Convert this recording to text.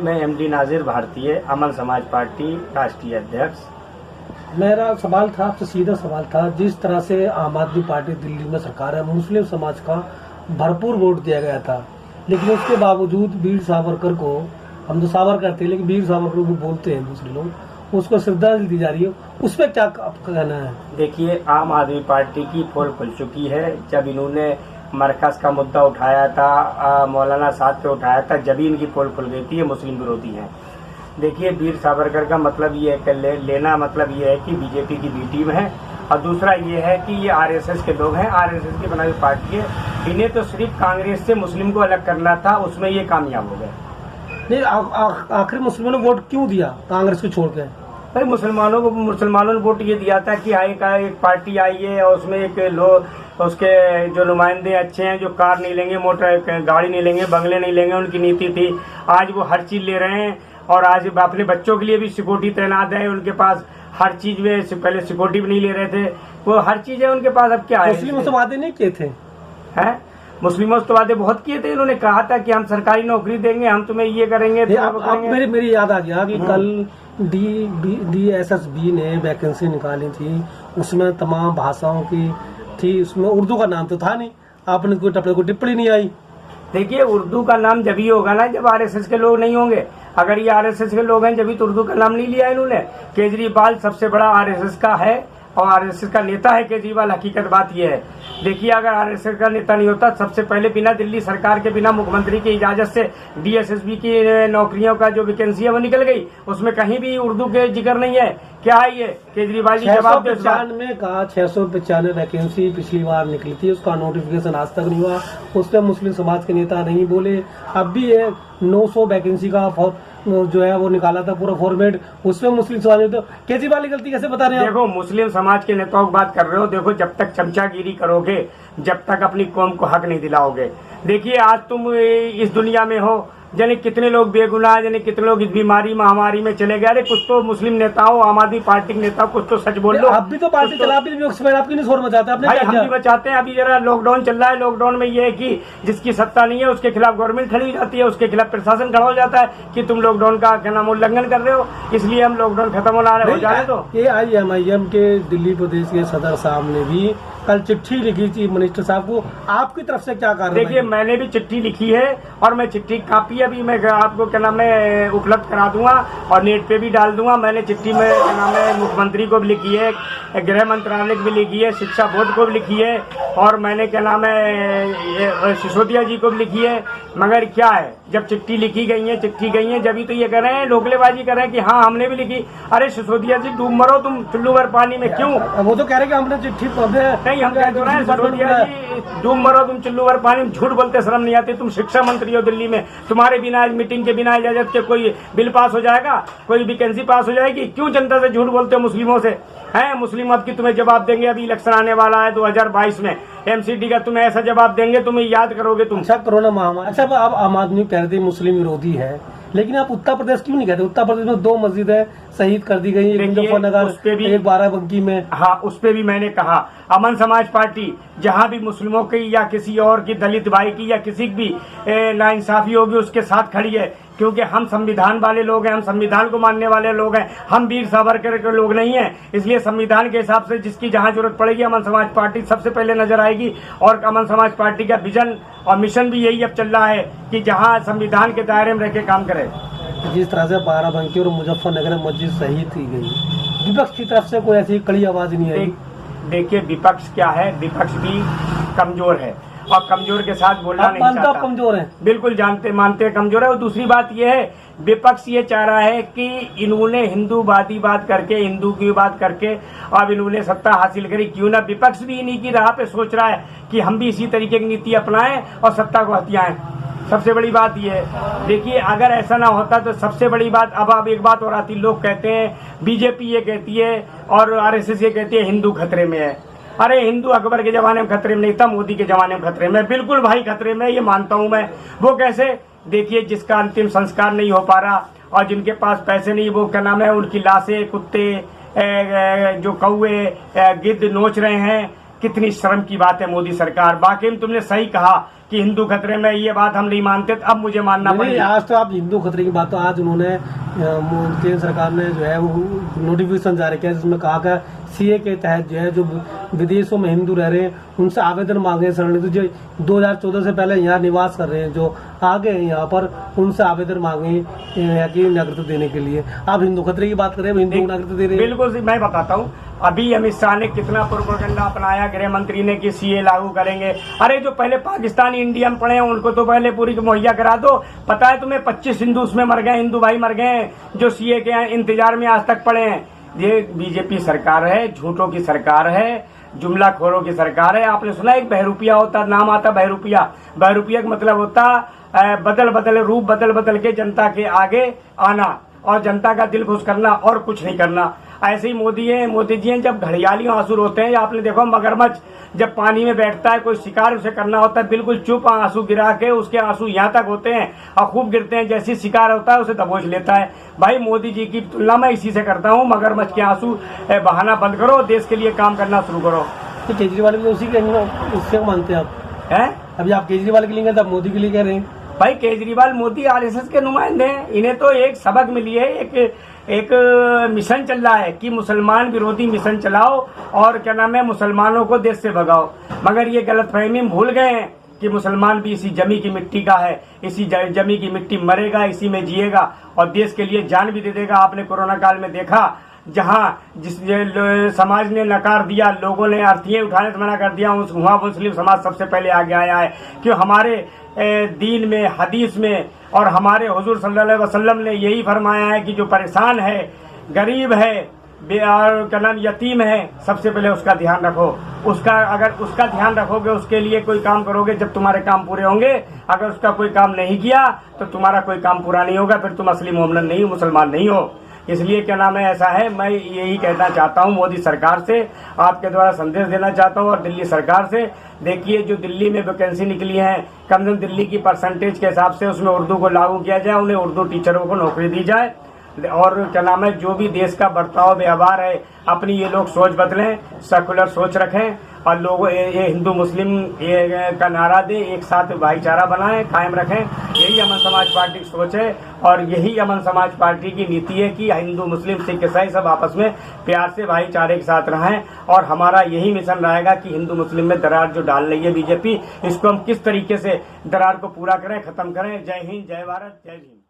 मैं एमडी नाजिर भारतीय अमन समाज पार्टी राष्ट्रीय अध्यक्ष। मेरा सवाल था, आपसे सीधा सवाल था, जिस तरह से आम आदमी पार्टी दिल्ली में सरकार है, मुस्लिम समाज का भरपूर वोट दिया गया था, लेकिन उसके बावजूद वीर सावरकर को, हम तो सावरकर थे लेकिन वीर सावरकर को बोलते हैं दूसरे लोग, उसको श्रद्धांजलि दी जा रही है, उस पर क्या आपका कहना है? देखिए, आम आदमी पार्टी की पोल खुल चुकी है। जब इन्होंने मरकज का मुद्दा उठाया था, मौलाना साहब पे उठाया था, जब ही इनकी पोल खुल गई थी ये मुस्लिम विरोधी हैं। देखिए, वीर सावरकर का मतलब ये है कि लेना मतलब ये है कि बीजेपी की बी टीम है, और दूसरा ये है कि ये आरएसएस के लोग हैं, आरएसएस की बनाई हुई पार्टी है। इन्हें तो सिर्फ कांग्रेस से मुस्लिम को अलग करना था, उसमें ये कामयाब हो गए। नहीं, आखिर मुस्लिमों ने वोट क्यों दिया कांग्रेस को छोड़ के? भाई, मुसलमानों ने वोट ये दिया था कि एक पार्टी आई है और उसमें एक लोग, उसके जो नुमाइंदे अच्छे हैं, जो कार नहीं लेंगे, मोटर गाड़ी नहीं लेंगे, बंगले नहीं लेंगे, उनकी नीति थी। आज वो हर चीज ले रहे हैं, और आज अपने बच्चों के लिए भी सिक्योरिटी तैनात है उनके पास, हर चीज में। पहले सिक्योरिटी भी नहीं ले रहे थे, वो हर चीज है उनके पास। अब क्या है, मुस्लिमों से वादे नहीं किए थे? हैं? मुस्लिमों से तो वादे बहुत किए थे। इन्होंने कहा था कि हम सरकारी नौकरी देंगे, हम तुम्हें ये करेंगे। मेरी याद आ गया कि कल DSSB ने वैकेंसी निकाली थी, उसमें तमाम भाषाओं की थी, उसमें उर्दू का नाम तो था नहीं, आपने कोई टिप्पणी नहीं आई। देखिए, उर्दू का नाम जब ही होगा ना जब आरएसएस के लोग नहीं होंगे। अगर ये आरएसएस के लोग हैं जब ही तो उर्दू का नाम नहीं लिया इन्होंने। केजरीवाल सबसे बड़ा आरएसएस का है और आरएसएस का नेता है केजरीवाल। हकीकत बात यह है, देखिए, अगर आरएसएस का नेता नहीं होता, सबसे पहले बिना दिल्ली सरकार के, बिना मुख्यमंत्री की इजाजत से DSSB की नौकरियों का जो वैकेंसी है वो निकल गई, उसमें कहीं भी उर्दू के जिक्र नहीं है। क्या है ये? केजरीवाल जी जवाब दे। 695 का 695 वैकेंसी पिछली बार निकली थी, उसका नोटिफिकेशन आज तक नहीं हुआ, उस पर मुस्लिम समाज के नेता नहीं बोले। अब भी ये 900 वैकेंसी का जो है वो निकाला था पूरा फॉर्मेट, उसमें मुस्लिम समाज तो केजरीवाल की गलती कैसे बता रहे हैं? देखो, मुस्लिम समाज के नेताओं की बात कर रहे हो। देखो, जब तक चमचागिरी करोगे, जब तक अपनी कौम को हक नहीं दिलाओगे। देखिए, आज तुम इस दुनिया में हो, जाने कितने लोग बेगुनाह, जाने कितने लोग इस बीमारी महामारी में चले गए। अरे कुछ तो मुस्लिम नेताओं, आम आदमी पार्टी के नेताओं, कुछ तो सच बोल लो। आप भी तो पार्टी चला, आपकी नहीं शोर मचाते आपने? भाई, हम भी बचाते हैं। अभी जरा लॉकडाउन चल रहा है, लॉकडाउन में ये है कि जिसकी सत्ता नहीं है उसके खिलाफ गवर्नमेंट खड़ी हो जाती है, उसके खिलाफ प्रशासन खड़ा हो जाता है कि तुम लॉकडाउन का क्या नाम उल्लंघन कर रहे हो, इसलिए हम लॉकडाउन खत्म हो जाने दो। AIMIM के दिल्ली प्रदेश के सदर साहब ने भी कल चिट्ठी लिखी थी मिनिस्टर साहब को, आपकी तरफ से क्या कार्रवाई? देखिए, मैंने भी चिट्ठी लिखी है और मैं चिट्ठी कापी अभी मैं आपको क्या नाम है उपलब्ध करा दूंगा और नेट पे भी डाल दूंगा। मैंने चिट्ठी में क्या नाम है मुख्यमंत्री को भी लिखी है, गृह मंत्रालय को भी लिखी है, शिक्षा बोर्ड को भी लिखी है, और मैंने क्या नाम है सिसोदिया जी को भी लिखी है। मगर क्या है, जब चिट्ठी लिखी गई है जब ही तो ये कह रहे हैं, लोकलेबाजी कर रहे हैं कि हाँ हमने भी लिखी। अरे सिसोदिया जी, डूब मरो तुम चुल्लू भर पानी में। क्यों? वो तो कह रहे कि हमने चिट्ठी नहीं, हम कह तो रहे हैं सिसोदिया जी, डूब मरो तुम चुल्लू भर पानी में। झूठ बोलते शर्म नहीं आती? तुम शिक्षा मंत्री हो दिल्ली में, तुम्हारे बिना मीटिंग के बिना इजाजत के कोई बिल पास हो जाएगा, कोई वैकेंसी पास हो जाएगी? क्यों जनता से झूठ बोलते हो मुस्लिमों से? हैं, मुस्लिम अब की तुम्हें जवाब देंगे। अभी इलेक्शन आने वाला है 2022 में, MCD का तुम्हें ऐसा जवाब देंगे, तुम्हें याद करोगे तुम। अच्छा, कोरोना महामारी। अच्छा, अब आम आदमी कहते मुस्लिम विरोधी है, लेकिन आप उत्तर प्रदेश क्यों नहीं कहते? उत्तर प्रदेश में 2 मस्जिदें शहीद कर दी गई, मुजफ्फरनगर, एक बाराबंकी में। हाँ, उस पे भी मैंने कहा, अमन समाज पार्टी जहाँ भी मुस्लिमों की या किसी और की, दलित भाई की या किसी की भी नाइंसाफी होगी उसके साथ खड़ी है, क्योंकि हम संविधान वाले लोग हैं, हम संविधान को मानने वाले लोग हैं, हम वीर सावरकर के लोग नहीं हैं। इसलिए संविधान के हिसाब से जिसकी जहाँ जरूरत पड़ेगी अमन समाज पार्टी सबसे पहले नजर आएगी। और अमन समाज पार्टी का विजन और मिशन भी यही अब चल रहा है कि जहाँ संविधान के दायरे में रह के काम करे। जिस तरह से बाराबंकी और मुजफ्फरनगर में मस्जिद शहीद की गई, विपक्ष की तरफ से कोई ऐसी कड़ी आवाज नहीं आई? देखिए, विपक्ष क्या है, विपक्ष भी कमजोर है और कमजोर के साथ बोलना नहीं चाहता। कमजोर है, बिल्कुल मानते हैं कमजोर है। और दूसरी बात यह है, विपक्ष ये चाह रहा है कि इन्होंने हिंदूवादी बात करके, हिंदू की बात करके अब इन्होंने सत्ता हासिल करी, क्यों ना विपक्ष भी इन्हीं की राह पे सोच रहा है कि हम भी इसी तरीके की नीति अपनाएं और सत्ता को हथियाएं। सबसे बड़ी बात यह है। देखिए, अगर ऐसा ना होता तो सबसे बड़ी बात, अब एक बात और आती, लोग कहते हैं बीजेपी ये कहती है और आरएसएस ये कहती है हिंदू खतरे में है। अरे, हिंदू अकबर के जमाने में खतरे में नहीं था, मोदी के जमाने में खतरे में। बिल्कुल भाई खतरे में, ये मानता हूं मैं। वो कैसे? देखिए, जिसका अंतिम संस्कार नहीं हो पा रहा और जिनके पास पैसे नहीं, वो क्या नाम है, उनकी लाशें, कुत्ते, जो कौवे, गिद्ध नोच रहे हैं, कितनी शर्म की बात है मोदी सरकार। बाकी में तुमने सही कहा कि हिंदू खतरे में, ये बात हम नहीं मानते, अब मुझे मानना नहीं, पड़ेगा। आज तो आप हिंदू खतरे की बात, तो आज उन्होंने केंद्र सरकार ने जो है वो नोटिफिकेशन जारी किया जिसमें कहा कि सीए के तहत जो है जो विदेशों में हिंदू रह रहे हैं उनसे आवेदन मांगे शरणार्थी जो 2014 से पहले यहाँ निवास कर रहे हैं, जो आगे हैं यहाँ पर, उनसे आवेदन मांगे यहाँ की नागरिकता देने के लिए। आप हिंदू खतरे की बात करें, हिंदू नागरिकता दे रहे हैं। बिल्कुल, मैं बताता हूँ। अभी अमित शाह ने कितना प्रोपेगेंडा अपनाया, गृह मंत्री ने, कि सीए लागू करेंगे। अरे जो पहले पाकिस्तानी इंडियन पढ़े हैं उनको तो पहले पूरी मुहैया करा दो। पता है तुम्हें 25 हिंदू उसमें मर गए, हिंदू भाई मर गए जो सीए के इंतजार में आज तक पड़े हैं। ये बीजेपी सरकार है, झूठों की सरकार है, जुमलाखोरों की सरकार है। आपने सुना एक बहरूपिया होता, नाम आता बहरूपिया। बहरूपिया का मतलब होता बदल बदल रूप बदल बदल के जनता के आगे आना और जनता का दिल खुश करना और कुछ नहीं करना। ऐसे ही मोदी जी हैं, जब घड़ियालियों आंसू रोते हैं। आपने देखो मगरमच्छ जब पानी में बैठता है, कोई शिकार उसे करना होता है, बिल्कुल चुप आंसू गिरा के, उसके आंसू यहाँ तक होते हैं और खूब गिरते हैं। जैसे शिकार होता है उसे दबोच लेता है। भाई मोदी जी की तुलना मैं इसी से करता हूँ। मगरमच्छ के आंसू बहाना बंद करो, देश के लिए काम करना शुरू करो। तो केजरीवाल भी उसी के इससे मानते हैं आप हैं? अभी आप केजरीवाल के लिए, तब मोदी के लिए कह रहे हैं। भाई केजरीवाल मोदी आरएसएस के नुमाइंदे हैं। इन्हें तो एक सबक मिली है, एक मिशन चल रहा है कि मुसलमान विरोधी मिशन चलाओ और क्या नाम है, मुसलमानों को देश से भगाओ। मगर ये गलतफहमी में भूल गए हैं कि मुसलमान भी इसी जमी की मिट्टी का है, इसी जमी की मिट्टी मरेगा, इसी में जिएगा और देश के लिए जान भी दे देगा। आपने कोरोना काल में देखा, जहां जिस समाज ने नकार दिया, लोगों ने अर्थियां उठाने से मना कर दिया, वहां मुस्लिम समाज सबसे पहले आगे आया है। क्यों? हमारे दीन में, हदीस में और हमारे हुजूर सल्लल्लाहु अलैहि वसल्लम ने यही फरमाया है कि जो परेशान है, गरीब है और क्या नाम यतीम है, सबसे पहले उसका ध्यान रखो। अगर उसका ध्यान रखोगे, उसके लिए कोई काम करोगे, जब तुम्हारे काम पूरे होंगे। अगर उसका कोई काम नहीं किया तो तुम्हारा कोई काम पूरा नहीं होगा, फिर तुम असली मोमिन नहीं हो, मुसलमान नहीं हो। इसलिए क्या नाम है, ऐसा है। मैं यही कहना चाहता हूँ मोदी सरकार से, आपके द्वारा संदेश देना चाहता हूँ और दिल्ली सरकार से। देखिए जो दिल्ली में वैकेंसी निकली है, कम से कम दिल्ली की परसेंटेज के हिसाब से उसमें उर्दू को लागू किया जाए, उन्हें उर्दू टीचरों को नौकरी दी जाए। और क्या नाम है, जो भी देश का बर्ताव व्यवहार है, अपनी ये लोग सोच बदलें, सेकुलर सोच रखें और लोगों ये हिंदू मुस्लिम ये का नारा दे, एक साथ भाईचारा बनाएं, कायम रखें। यही अमन समाज पार्टी की सोच है और यही अमन समाज पार्टी की नीति है कि हिंदू मुस्लिम सिख ईसाई सब आपस में प्यार से भाईचारे के साथ रहें। और हमारा यही मिशन रहेगा कि हिंदू मुस्लिम में दरार जो डाल रही है बीजेपी, इसको हम किस तरीके से दरार को पूरा करें, खत्म करें। जय हिंद, जय भारत, जय भीम।